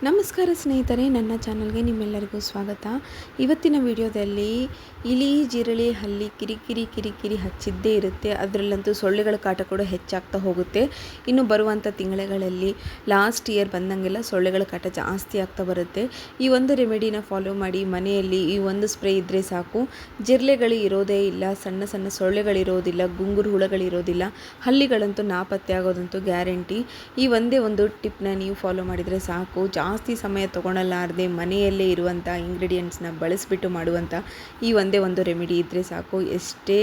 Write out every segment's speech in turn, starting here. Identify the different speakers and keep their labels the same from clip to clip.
Speaker 1: ನಮಸ್ಕಾರ ಸ್ನೇಹಿತರೆ, ನನ್ನ ಚಾನಲ್ಗೆ ನಿಮ್ಮೆಲ್ಲರಿಗೂ ಸ್ವಾಗತ. ಇವತ್ತಿನ ವಿಡಿಯೋದಲ್ಲಿ ಇಲಿ, ಜಿರಳೆ, ಹಲ್ಲಿ ಕಿರಿಕಿರಿ ಹಚ್ಚಿದ್ದೇ ಇರುತ್ತೆ. ಅದರಲ್ಲಂತೂ ಸೊಳ್ಳೆಗಳ ಕಾಟ ಕೂಡ ಹೆಚ್ಚಾಗ್ತಾ ಹೋಗುತ್ತೆ. ಇನ್ನು ಬರುವಂಥ ತಿಂಗಳುಗಳಲ್ಲಿ ಲಾಸ್ಟ್ ಇಯರ್ ಬಂದಂಗೆಲ್ಲ ಸೊಳ್ಳೆಗಳ ಕಾಟ ಜಾಸ್ತಿ ಆಗ್ತಾ ಬರುತ್ತೆ. ಈ ಒಂದು ರೆಮಿಡಿನ ಫಾಲೋ ಮಾಡಿ ಮನೆಯಲ್ಲಿ ಈ ಒಂದು ಸ್ಪ್ರೇ ಇದ್ದರೆ ಸಾಕು. ಜಿರಳೆಗಳು ಇರೋದೇ ಇಲ್ಲ, ಸಣ್ಣ ಸಣ್ಣ ಸೊಳ್ಳೆಗಳಿರೋದಿಲ್ಲ, ಗುಂಗುರು ಹುಳಗಳಿರೋದಿಲ್ಲ, ಹಲ್ಲಿಗಳಂತೂ ನಾಪತ್ತೆ ಆಗೋದಂತೂ ಗ್ಯಾರಂಟಿ. ಈ ಒಂದೇ ಒಂದು ಟಿಪ್ನ ನೀವು ಫಾಲೋ ಮಾಡಿದರೆ ಸಾಕು. ಜಾಸ್ತಿ ಸಮಯ ತೊಗೊಳಲಾರದೆ ಮನೆಯಲ್ಲೇ ಇರುವಂಥ ಇಂಗ್ರೀಡಿಯೆಂಟ್ಸ್ನ ಬಳಸಿಬಿಟ್ಟು ಮಾಡುವಂಥ ಈ ಒಂದೇ ಒಂದು ರೆಮಿಡಿ ಇದ್ದರೆ ಸಾಕು. ಎಷ್ಟೇ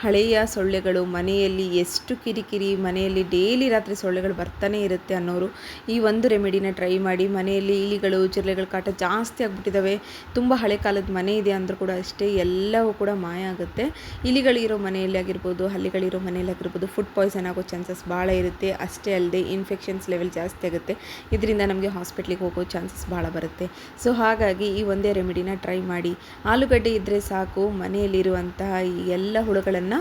Speaker 1: ಹಳೆಯ ಸೊಳ್ಳೆಗಳು ಮನೆಯಲ್ಲಿ, ಎಷ್ಟು ಕಿರಿಕಿರಿ ಮನೆಯಲ್ಲಿ ಡೈಲಿ ರಾತ್ರಿ ಸೊಳ್ಳೆಗಳು ಬರ್ತಾನೆ ಇರುತ್ತೆ ಅನ್ನೋರು ಈ ಒಂದು ರೆಮಿಡಿನ ಟ್ರೈ ಮಾಡಿ. ಮನೆಯಲ್ಲಿ ಇಲಿಗಳು, ಜಿರಳೆಗಳ ಕಾಟ ಜಾಸ್ತಿ ಆಗಿಬಿಟ್ಟಿದ್ದಾವೆ. ತುಂಬ ಹಳೆ ಕಾಲದ ಮನೆ ಇದೆ ಅಂದರೂ ಕೂಡ ಅಷ್ಟೇ, ಎಲ್ಲವೂ ಕೂಡ ಮಾಯ ಆಗುತ್ತೆ. ಇಲಿಗಳಿರೋ ಮನೆಯಲ್ಲಿ ಆಗಿರ್ಬೋದು, ಹಲ್ಲಿಗಳಿರೋ ಮನೆಯಲ್ಲಿ ಆಗಿರ್ಬೋದು, ಫುಡ್ ಪಾಯ್ಸನ್ ಆಗೋ ಚಾನ್ಸಸ್ ಭಾಳ ಇರುತ್ತೆ. ಅಷ್ಟೇ ಅಲ್ಲದೆ ಇನ್ಫೆಕ್ಷನ್ಸ್ ಲೆವೆಲ್ ಜಾಸ್ತಿ ಆಗುತ್ತೆ. ಇದರಿಂದ ನಮಗೆ ಹಾಸ್ಪಿಟ್ಲಿಗೆ ಹೋಗೋ ಚಾನ್ಸಸ್ ಭಾಳ ಬರುತ್ತೆ. ಸೊ ಹಾಗಾಗಿ ಈ ಒಂದೇ ರೆಮಿಡಿನ ಟ್ರೈ ಮಾಡಿ. ಆಲೂಗಡ್ಡೆ ಇದ್ದರೆ ಸಾಕು, ಮನೆಯಲ್ಲಿರುವಂತಹ ಈ ಎಲ್ಲ ಹುಳುಗಳನ್ನು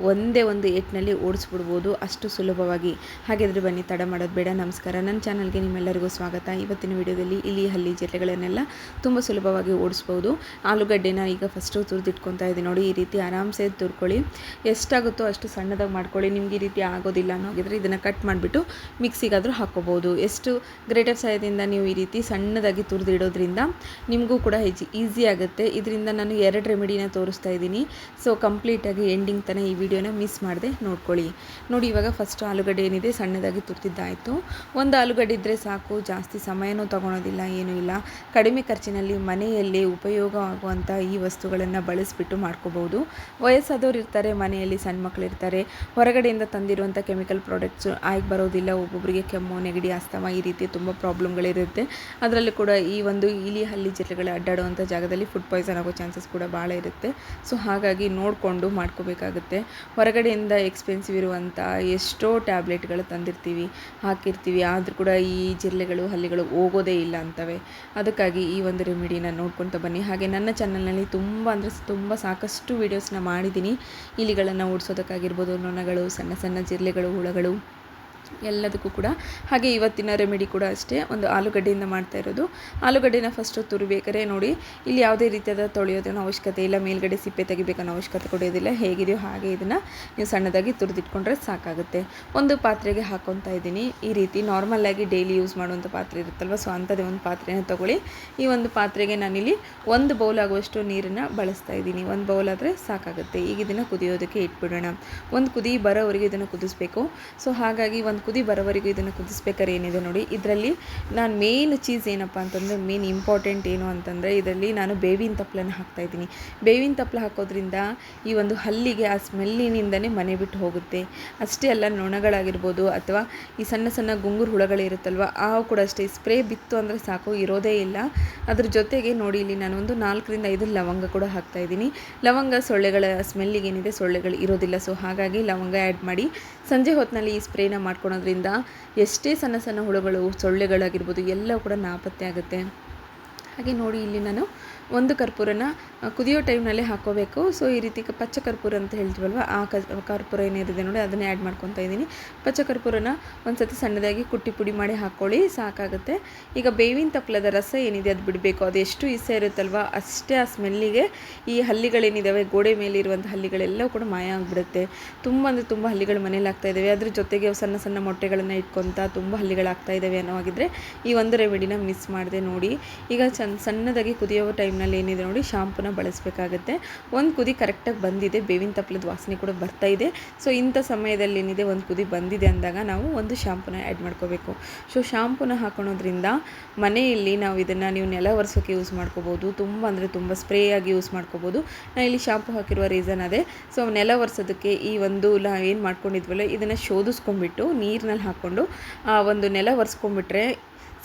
Speaker 1: ಒಂದೇ ಒಂದು ಏಟ್ನಲ್ಲಿ ಓಡಿಸ್ಬಿಡ್ಬೋದು ಅಷ್ಟು ಸುಲಭವಾಗಿ. ಹಾಗಾದರೆ ಬನ್ನಿ, ತಡ ಮಾಡೋದು ಬೇಡ. ನಮಸ್ಕಾರ, ನನ್ನ ಚಾನಲ್ಗೆ ನಿಮ್ಮೆಲ್ಲರಿಗೂ ಸ್ವಾಗತ. ಇವತ್ತಿನ ವಿಡಿಯೋದಲ್ಲಿ ಇಲಿ, ಹಲ್ಲಿ, ಜಿರಳೆಗಳನ್ನೆಲ್ಲ ತುಂಬ ಸುಲಭವಾಗಿ ಓಡಿಸ್ಬೋದು. ಆಲೂಗಡ್ಡೆನ ಈಗ ಫಸ್ಟು ತುರಿದಿಟ್ಕೊತಾ ಇದ್ದೀನಿ ನೋಡಿ. ಈ ರೀತಿ ಆರಾಮ್ಸೆ ತುರ್ಕೊಳ್ಳಿ. ಎಷ್ಟಾಗುತ್ತೋ ಅಷ್ಟು ಸಣ್ಣದಾಗಿ ಮಾಡ್ಕೊಳ್ಳಿ. ನಿಮ್ಗೆ ಈ ರೀತಿ ಆಗೋದಿಲ್ಲ ಅನ್ನೋಗಿದ್ರೆ ಇದನ್ನು ಕಟ್ ಮಾಡಿಬಿಟ್ಟು ಮಿಕ್ಸಿಗಾದರೂ ಹಾಕ್ಕೋಬೋದು. ಎಷ್ಟು ಗ್ರೇಟರ್ ಸಹಾಯದಿಂದ ನೀವು ಈ ರೀತಿ ಸಣ್ಣದಾಗಿ ತುರಿದಿಡೋದ್ರಿಂದ ನಿಮಗೂ ಕೂಡ ಈಸಿ ಆಗುತ್ತೆ. ಇದರಿಂದ ನಾನು 2 ರೆಮಿಡಿನ ತೋರಿಸ್ತಾ ಇದ್ದೀನಿ. ಸೊ ಕಂಪ್ಲೀಟಾಗಿ ಎಂಡಿಂಗ್ ತನಕ ಈ ವಿಡಿಯೋನ ಮಿಸ್ ಮಾಡದೆ ನೋಡ್ಕೊಳ್ಳಿ. ನೋಡಿ, ಇವಾಗ ಫಸ್ಟು ಆಲೂಗಡ್ಡೆ ಏನಿದೆ ಸಣ್ಣದಾಗಿ ತುರಿದಿದ್ದಾಯಿತು. ಒಂದು ಆಲೂಗಡ್ಡೆ ಇದ್ದರೆ ಸಾಕು, ಜಾಸ್ತಿ ಸಮಯನೂ ತೊಗೊಳೋದಿಲ್ಲ, ಏನೂ ಇಲ್ಲ. ಕಡಿಮೆ ಖರ್ಚಿನಲ್ಲಿ ಮನೆಯಲ್ಲೇ ಉಪಯೋಗ ಆಗುವಂಥ ಈ ವಸ್ತುಗಳನ್ನು ಬಳಸಿಬಿಟ್ಟು ಮಾಡ್ಕೋಬೋದು. ವಯಸ್ಸಾದವ್ರು ಇರ್ತಾರೆ ಮನೆಯಲ್ಲಿ, ಸಣ್ಣ ಮಕ್ಕಳು ಇರ್ತಾರೆ, ಹೊರಗಡೆಯಿಂದ ತಂದಿರುವಂಥ ಕೆಮಿಕಲ್ ಪ್ರಾಡಕ್ಟ್ಸು ಆಗಿ ಬರೋದಿಲ್ಲ. ಒಬ್ಬೊಬ್ಬರಿಗೆ ಕೆಮ್ಮು, ನೆಗಡಿ, ಅಸ್ತಮ ಈ ರೀತಿ ತುಂಬ ಪ್ರಾಬ್ಲಮ್ಗಳಿರುತ್ತೆ. ಅದರಲ್ಲೂ ಕೂಡ ಈ ಒಂದು ಇಲಿ, ಹಲ್ಲಿ, ಜಿರಳೆಗಳು ಅಡ್ಡಾಡುವಂಥ ಜಾಗದಲ್ಲಿ ಫುಡ್ ಪಾಯ್ಸನ್ ಆಗೋ ಚಾನ್ಸಸ್ ಕೂಡ ಭಾಳ ಇರುತ್ತೆ. ಸೊ ಹಾಗಾಗಿ ನೋಡಿಕೊಂಡು ಮಾಡ್ಕೋಬೇಕಾಗುತ್ತೆ. ಹೊರಗಡೆಯಿಂದ ಎಕ್ಸ್ಪೆನ್ಸಿವ್ ಇರುವಂಥ ಎಷ್ಟೋ ಟ್ಯಾಬ್ಲೆಟ್ಗಳು ತಂದಿರ್ತೀವಿ, ಹಾಕಿರ್ತೀವಿ, ಆದರೂ ಕೂಡ ಈ ಜಿರಳೆಗಳು, ಹಲ್ಲಿಗಳು ಹೋಗೋದೇ ಇಲ್ಲ ಅಂತವೆ. ಅದಕ್ಕಾಗಿ ಈ ಒಂದು ರೆಮಿಡಿನ ನೋಡ್ಕೊತ ಬನ್ನಿ. ಹಾಗೆ ನನ್ನ ಚಾನಲ್ನಲ್ಲಿ ತುಂಬ ಸಾಕಷ್ಟು ವೀಡಿಯೋಸ್ನ ಮಾಡಿದ್ದೀನಿ. ಇಲಿಗಳನ್ನು ಓಡಿಸೋದಕ್ಕಾಗಿರ್ಬೋದು, ನೊಣಗಳು, ಸಣ್ಣ ಸಣ್ಣ ಜಿರಳೆಗಳು, ಹುಳಗಳು ಎಲ್ಲದಕ್ಕೂ ಕೂಡ. ಹಾಗೆ ಇವತ್ತಿನ ರೆಮಿಡಿ ಕೂಡ ಅಷ್ಟೇ, ಒಂದು ಆಲೂಗಡ್ಡೆಯಿಂದ ಮಾಡ್ತಾ ಇರೋದು. ಆಲೂಗಡ್ಡೆನ ಫಸ್ಟು ತುರಿಬೇಕಾದ್ರೆ ನೋಡಿ, ಇಲ್ಲಿ ಯಾವುದೇ ರೀತಿಯಾದ ತೊಳೆಯೋದನ್ನ ಅವಶ್ಯಕತೆ ಇಲ್ಲ, ಮೇಲ್ಗಡೆ ಸಿಪ್ಪೆ ತೆಗಿಬೇಕನ್ನೋ ಅವಶ್ಯಕತೆ ಕೊಡೋದಿಲ್ಲ. ಹೇಗಿದೆಯೋ ಹಾಗೆ ಇದನ್ನು ನೀವು ಸಣ್ಣದಾಗಿ ತುರಿದಿಟ್ಕೊಂಡ್ರೆ ಸಾಕಾಗುತ್ತೆ. ಒಂದು ಪಾತ್ರೆಗೆ ಹಾಕ್ಕೊತಾ ಇದ್ದೀನಿ. ಈ ರೀತಿ ನಾರ್ಮಲ್ಲಾಗಿ ಡೈಲಿ ಯೂಸ್ ಮಾಡುವಂಥ ಪಾತ್ರೆ ಇರುತ್ತಲ್ವ, ಸೊ ಅಂಥದ್ದೇ ಒಂದು ಪಾತ್ರೆನ ತೊಗೊಳ್ಳಿ. ಈ ಒಂದು ಪಾತ್ರೆಗೆ ನಾನಿಲ್ಲಿ 1 ಬೌಲ್ ಆಗುವಷ್ಟು ನೀರನ್ನು ಬಳಸ್ತಾ ಇದ್ದೀನಿ. 1 ಬೌಲ್ ಆದರೆ ಸಾಕಾಗುತ್ತೆ. ಈಗ ಇದನ್ನು ಕುದಿಯೋದಕ್ಕೆ ಇಟ್ಬಿಡೋಣ. ಒಂದು ಕುದಿ ಬರೋವರೆಗೆ ಇದನ್ನು ಕುದಿಸ್ಬೇಕು. ಸೊ ಹಾಗಾಗಿ ಒಂದು ಕುದಿ ಬರೋವರೆಗೂ ಇದನ್ನು ಕುದಿಸ್ಬೇಕಾದ್ರೆ ಏನಿದೆ ನೋಡಿ, ಇದರಲ್ಲಿ ನಾನು ಮೇನ್ ಚೀಸ್ ಏನಪ್ಪ ಅಂತಂದರೆ, ಮೇನ್ ಇಂಪಾರ್ಟೆಂಟ್ ಏನು ಅಂತಂದರೆ, ಇದರಲ್ಲಿ ನಾನು ಬೇವಿನ ತಪ್ಪಲನ್ನು ಹಾಕ್ತಾಯಿದ್ದೀನಿ. ಬೇವಿನ ತಪ್ಪಲ ಹಾಕೋದ್ರಿಂದ ಈ ಒಂದು ಹಲ್ಲಿಗೆ ಆ ಸ್ಮೆಲ್ಲಿನಿಂದನೇ ಮನೆ ಬಿಟ್ಟು ಹೋಗುತ್ತೆ. ಅಷ್ಟೇ ಅಲ್ಲ, ನೊಣಗಳಾಗಿರ್ಬೋದು ಅಥವಾ ಈ ಸಣ್ಣ ಸಣ್ಣ ಗುಂಗುರು ಹುಳಗಳಿರುತ್ತಲ್ವ, ಅವು ಕೂಡ ಅಷ್ಟೇ. ಸ್ಪ್ರೇ ಬಿತ್ತು ಅಂದರೆ ಸಾಕು, ಇರೋದೇ ಇಲ್ಲ. ಅದ್ರ ಜೊತೆಗೆ ನೋಡಿ, ಇಲ್ಲಿ ನಾನು ಒಂದು 4 ರಿಂದ 5 ಲವಂಗ ಕೂಡ ಹಾಕ್ತಾಯಿದ್ದೀನಿ. ಲವಂಗ ಸೊಳ್ಳೆಗಳ ಸ್ಮೆಲ್ಲಿಗೆ ಏನಿದೆ, ಸೊಳ್ಳೆಗಳು ಇರೋದಿಲ್ಲ. ಸೊ ಹಾಗಾಗಿ ಲವಂಗ ಆ್ಯಡ್ ಮಾಡಿ ಸಂಜೆ ಹೊತ್ತಿನಲ್ಲಿ ಈ ಸ್ಪ್ರೇನ ಮಾಡ್ಕೊಳೋದ್ರಿಂದ ಎಷ್ಟೇ ಸಣ್ಣ ಸಣ್ಣ ಹುಳುಗಳು, ಸೊಳ್ಳೆಗಳಾಗಿರ್ಬೋದು ಎಲ್ಲ ಕೂಡ ನಾಪತ್ತೆ ಆಗುತ್ತೆ. ಹಾಗೆ ನೋಡಿ, ಇಲ್ಲಿ ನಾನು ಒಂದು ಕರ್ಪೂರನ ಕುದಿಯೋ ಟೈಮ್ನಲ್ಲೇ ಹಾಕ್ಕೋಬೇಕು. ಸೊ ಈ ರೀತಿ ಪಚ್ಚ ಕರ್ಪೂರ ಅಂತ ಹೇಳ್ತೀವಲ್ವ, ಆ ಕರ್ಪೂರ ಏನಿದೆ ನೋಡಿ ಅದನ್ನೇ ಆ್ಯಡ್ ಮಾಡ್ಕೊತಾ ಇದ್ದೀನಿ. ಪಚ್ಚ ಕರ್ಪೂರನ ಒಂದು ಸತಿ ಸಣ್ಣದಾಗಿ ಕುಟ್ಟಿ ಪುಡಿ ಮಾಡಿ ಹಾಕ್ಕೊಳ್ಳಿ, ಸಾಕಾಗುತ್ತೆ. ಈಗ ಬೇವಿನ ತಪ್ಪಲದ ರಸ ಏನಿದೆ ಅದು ಬಿಡಬೇಕು. ಅದು ಎಷ್ಟು ಇಸೆ ಇರುತ್ತಲ್ವ ಅಷ್ಟೇ ಆ ಸ್ಮೆಲ್ಲಿಗೆ ಈ ಹಲ್ಲಿಗಳೇನಿದ್ದಾವೆ, ಗೋಡೆ ಮೇಲಿರುವಂಥ ಹಲ್ಲಿಗಳೆಲ್ಲವೂ ಕೂಡ ಮಾಯ ಆಗಿಬಿಡುತ್ತೆ. ತುಂಬ ಅಂದರೆ ತುಂಬ ಹಲ್ಲಿಗಳು ಮನೇಲಿ ಆಗ್ತಾಯಿದ್ದಾವೆ. ಅದ್ರ ಜೊತೆಗೆ ಸಣ್ಣ ಸಣ್ಣ ಮೊಟ್ಟೆಗಳನ್ನು ಇಟ್ಕೊತಾ ತುಂಬ ಹಲ್ಲಿಗಳಾಗ್ತಾ ಇದ್ದಾವೆ ಅನ್ನೋ ಹಾಗಿದ್ರೆ ಈ ಒಂದು ರೆಮಿಡಿನ ಮಿಸ್ ಮಾಡಿದೆ ನೋಡಿ. ಈಗ ಸಣ್ಣದಾಗಿ ಕುದಿಯೋ ಟೈಮ್ನಲ್ಲಿ ಏನಿದೆ ನೋಡಿ, ಶಾಂಪೂನ ಬಳಸಬೇಕಾಗುತ್ತೆ. ಒಂದು ಕುದಿ ಕರೆಕ್ಟಾಗಿ ಬಂದಿದೆ, ಬೇವಿನ ತಪ್ಪಲದ ವಾಸನೆ ಕೂಡ ಬರ್ತಾ ಇದೆ. ಸೊ ಇಂಥ ಸಮಯದಲ್ಲಿ ಏನಿದೆ, ಒಂದು ಕುದಿ ಬಂದಿದೆ ಅಂದಾಗ ನಾವು ಒಂದು ಶಾಂಪೂನ ಆ್ಯಡ್ ಮಾಡ್ಕೋಬೇಕು. ಸೊ ಶಾಂಪೂನ ಹಾಕೊಳೋದ್ರಿಂದ ಮನೆಯಲ್ಲಿ ನಾವು ಇದನ್ನು ನೀವು ನೆಲ ಒರೆಸೋಕ್ಕೆ ಯೂಸ್ ಮಾಡ್ಕೋಬೋದು. ತುಂಬ ಅಂದರೆ ತುಂಬ ಸ್ಪ್ರೇ ಆಗಿ ಯೂಸ್ ಮಾಡ್ಕೋಬೋದು. ನಾನು ಇಲ್ಲಿ ಶಾಂಪೂ ಹಾಕಿರುವ ರೀಸನ್ ಅದೇ. ಸೊ ನೆಲ ಒರೆಸೋದಕ್ಕೆ ಈ ಒಂದು ಏನು ಮಾಡ್ಕೊಂಡಿದ್ವಲ್ಲ ಇದನ್ನು ಶೋಧಿಸ್ಕೊಂಡ್ಬಿಟ್ಟು ನೀರಿನಲ್ಲಿ ಹಾಕ್ಕೊಂಡು ಆ ಒಂದು ನೆಲ ಒರೆಸ್ಕೊಂಡ್ಬಿಟ್ರೆ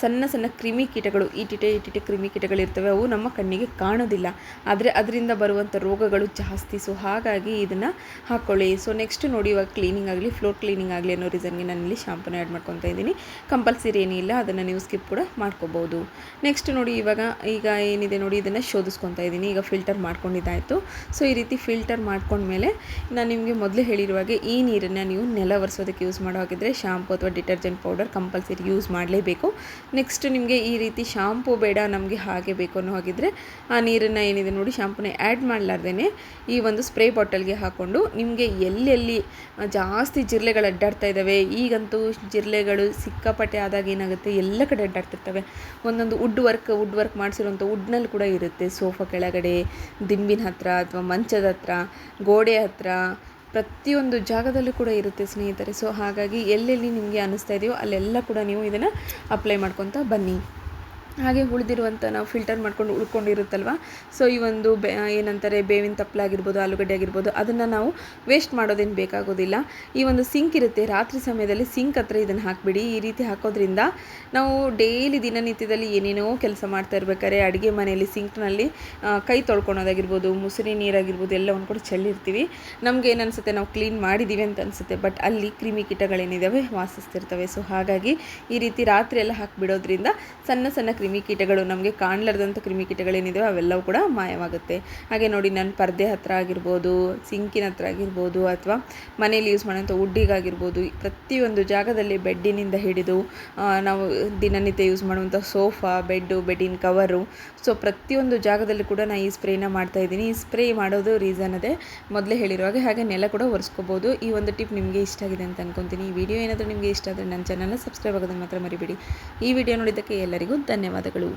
Speaker 1: ಸಣ್ಣ ಸಣ್ಣ ಕ್ರಿಮಿಕೀಟಗಳು, ಇಟಿಟೆ ಕ್ರಿಮಿಕೀಟಗಳಿರ್ತವೆ, ಅವು ನಮ್ಮ ಕಣ್ಣಿಗೆ ಕಾಣೋದಿಲ್ಲ. ಆದರೆ ಅದರಿಂದ ಬರುವಂಥ ರೋಗಗಳು ಜಾಸ್ತಿ. ಸೊ ಹಾಗಾಗಿ ಇದನ್ನು ಹಾಕ್ಕೊಳ್ಳಿ. ಸೊ ನೆಕ್ಸ್ಟ್ ನೋಡಿ, ಇವಾಗ ಕ್ಲೀನಿಂಗ್ ಆಗಲಿ, ಫ್ಲೋರ್ ಕ್ಲೀನಿಂಗ್ ಆಗಲಿ ಅನ್ನೋ ರೀಸನ್ಗೆ ನಾನಿಲ್ಲಿ ಶಾಂಪೂನ ಆ್ಯಡ್ ಮಾಡ್ಕೊತಾ ಇದ್ದೀನಿ. ಕಂಪಲ್ಸರಿ ಏನಿಲ್ಲ, ಅದನ್ನು ನೀವು ಸ್ಕಿಪ್ ಕೂಡ ಮಾಡ್ಕೋಬೋದು. ನೆಕ್ಸ್ಟ್ ನೋಡಿ, ಈಗ ಏನಿದೆ ನೋಡಿ, ಇದನ್ನು ಶೋಧಿಸ್ಕೊತಾ ಇದ್ದೀನಿ. ಈಗ ಫಿಲ್ಟರ್ ಮಾಡ್ಕೊಂಡಿದ್ದಾಯಿತು. ಸೊ ಈ ರೀತಿ ಫಿಲ್ಟರ್ ಮಾಡ್ಕೊಂಡ್ಮೇಲೆ ನಾನು ನಿಮಗೆ ಮೊದಲೇ ಹೇಳಿರುವಾಗೆ ಈ ನೀರನ್ನು ನೀವು ನೆಲ ಒರೆಸೋದಕ್ಕೆ ಯೂಸ್ ಮಾಡೋ ಹಾಗಿದ್ರೆ ಶಾಂಪೂ ಅಥವಾ ಡಿಟರ್ಜೆಂಟ್ ಪೌಡರ್ ಕಂಪಲ್ಸರಿ ಯೂಸ್ ಮಾಡಲೇಬೇಕು. ನೆಕ್ಸ್ಟ್ ನಿಮಗೆ ಈ ರೀತಿ ಶಾಂಪೂ ಬೇಡ ನಮಗೆ ಹಾಗೆ ಬೇಕು ಅನ್ನೋ ಹಾಗಿದ್ರೆ ಆ ನೀರನ್ನು ಏನಿದೆ ನೋಡಿ ಶಾಂಪೂನ ಆ್ಯಡ್ ಮಾಡಲಾರ್ದೇ ಈ ಒಂದು ಸ್ಪ್ರೇ ಬಾಟಲ್ಗೆ ಹಾಕ್ಕೊಂಡು ನಿಮಗೆ ಎಲ್ಲೆಲ್ಲಿ ಜಾಸ್ತಿ ಜಿರಳೆಗಳು ಅಡ್ಡಾಡ್ತಾ ಇದ್ದಾವೆ, ಈಗಂತೂ ಜಿರಳೆಗಳು ಸಿಕ್ಕಾಪಟ್ಟೆ ಆದಾಗ ಏನಾಗುತ್ತೆ ಎಲ್ಲ ಕಡೆ ಅಡ್ಡಾಡ್ತಿರ್ತವೆ. ಒಂದೊಂದು ವುಡ್ ವರ್ಕ್ ಮಾಡಿಸಿರುವಂಥ ವುಡ್ನಲ್ಲಿ ಕೂಡ ಇರುತ್ತೆ, ಸೋಫಾ ಕೆಳಗಡೆ, ದಿಂಬಿನ ಹತ್ರ ಅಥವಾ ಮಂಚದ ಹತ್ರ, ಗೋಡೆ ಹತ್ರ, ಪ್ರತಿಯೊಂದು ಜಾಗದಲ್ಲೂ ಕೂಡ ಇರುತ್ತೆ ಸ್ನೇಹಿತರೆ. ಸೊ ಹಾಗಾಗಿ ಎಲ್ಲೆಲ್ಲಿ ನಿಮಗೆ ಅನ್ನಿಸ್ತಾ ಇದೆಯೋ ಅಲ್ಲೆಲ್ಲ ಕೂಡ ನೀವು ಇದನ್ನು ಅಪ್ಲೈ ಮಾಡ್ಕೊತಾ ಬನ್ನಿ. ಹಾಗೆ ಉಳಿದಿರುವಂಥ ನಾವು ಫಿಲ್ಟರ್ ಮಾಡ್ಕೊಂಡು ಉಳ್ಕೊಂಡಿರುತ್ತಲ್ವ, ಸೊ ಈ ಒಂದು ಏನಂತಾರೆ ಬೇವಿನ ತಪ್ಪಲಾಗಿರ್ಬೋದು, ಆಲೂಗಡ್ಡೆ ಆಗಿರ್ಬೋದು, ಅದನ್ನು ನಾವು ವೇಸ್ಟ್ ಮಾಡೋದೇನು ಬೇಕಾಗೋದಿಲ್ಲ. ಈ ಒಂದು ಸಿಂಕ್ ಇರುತ್ತೆ, ರಾತ್ರಿ ಸಮಯದಲ್ಲಿ ಸಿಂಕ್ ಹತ್ರ ಇದನ್ನು ಹಾಕಿಬಿಡಿ. ಈ ರೀತಿ ಹಾಕೋದ್ರಿಂದ ನಾವು ಡೈಲಿ ದಿನನಿತ್ಯದಲ್ಲಿ ಏನೇನೋ ಕೆಲಸ ಮಾಡ್ತಾ ಇರ್ಬೇಕಾದ್ರೆ ಅಡುಗೆ ಮನೆಯಲ್ಲಿ ಸಿಂಕ್ನಲ್ಲಿ ಕೈ ತೊಳ್ಕೊಳೋದಾಗಿರ್ಬೋದು, ಮುಸುರಿ ನೀರಾಗಿರ್ಬೋದು ಎಲ್ಲವನ್ನು ಕೂಡ ಚೆಲ್ಲಿರ್ತೀವಿ. ನಮ್ಗೆ ಏನು ಅನಿಸುತ್ತೆ, ನಾವು ಕ್ಲೀನ್ ಮಾಡಿದ್ದೀವಿ ಅಂತ ಅನಿಸುತ್ತೆ, ಬಟ್ ಅಲ್ಲಿ ಕ್ರಿಮಿಕೀಟಗಳೇನಿದ್ದಾವೆ ವಾಸಿಸ್ತಿರ್ತವೆ. ಸೊ ಹಾಗಾಗಿ ಈ ರೀತಿ ರಾತ್ರಿ ಎಲ್ಲ ಹಾಕಿಬಿಡೋದ್ರಿಂದ ಸಣ್ಣ ಸಣ್ಣ ಕ್ರಿಮಿಕೀಟಗಳು, ನಮಗೆ ಕಾಣಲಾರ್ದಂಥ ಕ್ರಿಮಿಕೀಟಗಳೇನಿದಾವೆ ಅವೆಲ್ಲವೂ ಕೂಡ ಮಾಯವಾಗುತ್ತೆ. ಹಾಗೆ ನೋಡಿ, ನಾನು ಪರ್ದೆ ಹತ್ರ ಆಗಿರ್ಬೋದು, ಸಿಂಕಿನ ಹತ್ರ ಆಗಿರ್ಬೋದು, ಅಥವಾ ಮನೇಲಿ ಯೂಸ್ ಮಾಡೋಂಥ ವುಡ್ಡಿಗಾಗಿರ್ಬೋದು, ಪ್ರತಿಯೊಂದು ಜಾಗದಲ್ಲಿ ಬೆಡ್ಡಿನಿಂದ ಹಿಡಿದು ನಾವು ದಿನನಿತ್ಯ ಯೂಸ್ ಮಾಡುವಂಥ ಸೋಫಾ, ಬೆಡ್ಡಿನ ಕವರು, ಸೊ ಪ್ರತಿಯೊಂದು ಜಾಗದಲ್ಲಿ ಕೂಡ ನಾನು ಈ ಸ್ಪ್ರೇನ ಮಾಡ್ತಾಯಿದ್ದೀನಿ. ಈ ಸ್ಪ್ರೇ ಮಾಡೋದು ರೀಸನ್ ಅದೇ, ಮೊದಲೇ ಹೇಳಿರೋ ಹಾಗೆ ನೆಲ ಕೂಡ ಒರೆಸ್ಕೋಬೋದು. ಈ ಒಂದು ಟಿಪ್ ನಿಮಗೆ ಇಷ್ಟ ಆಗಿದೆ ಅಂತ ಅನ್ಕೊತೀನಿ. ಈ ವಿಡಿಯೋ ಏನಾದರೂ ನಿಮಗೆ ಇಷ್ಟ ಆದರೆ ನನ್ನ ಚಾನಲ್ನ ಸಬ್ಸ್ಕ್ರೈಬ್ ಆಗೋದನ್ನು ಮಾತ್ರ ಮರಿಬೇಡಿ. ಈ ವಿಡಿಯೋ ನೋಡಿದ್ದಕ್ಕೆ ಎಲ್ಲರಿಗೂ ಧನ್ಯವಾದಗಳು.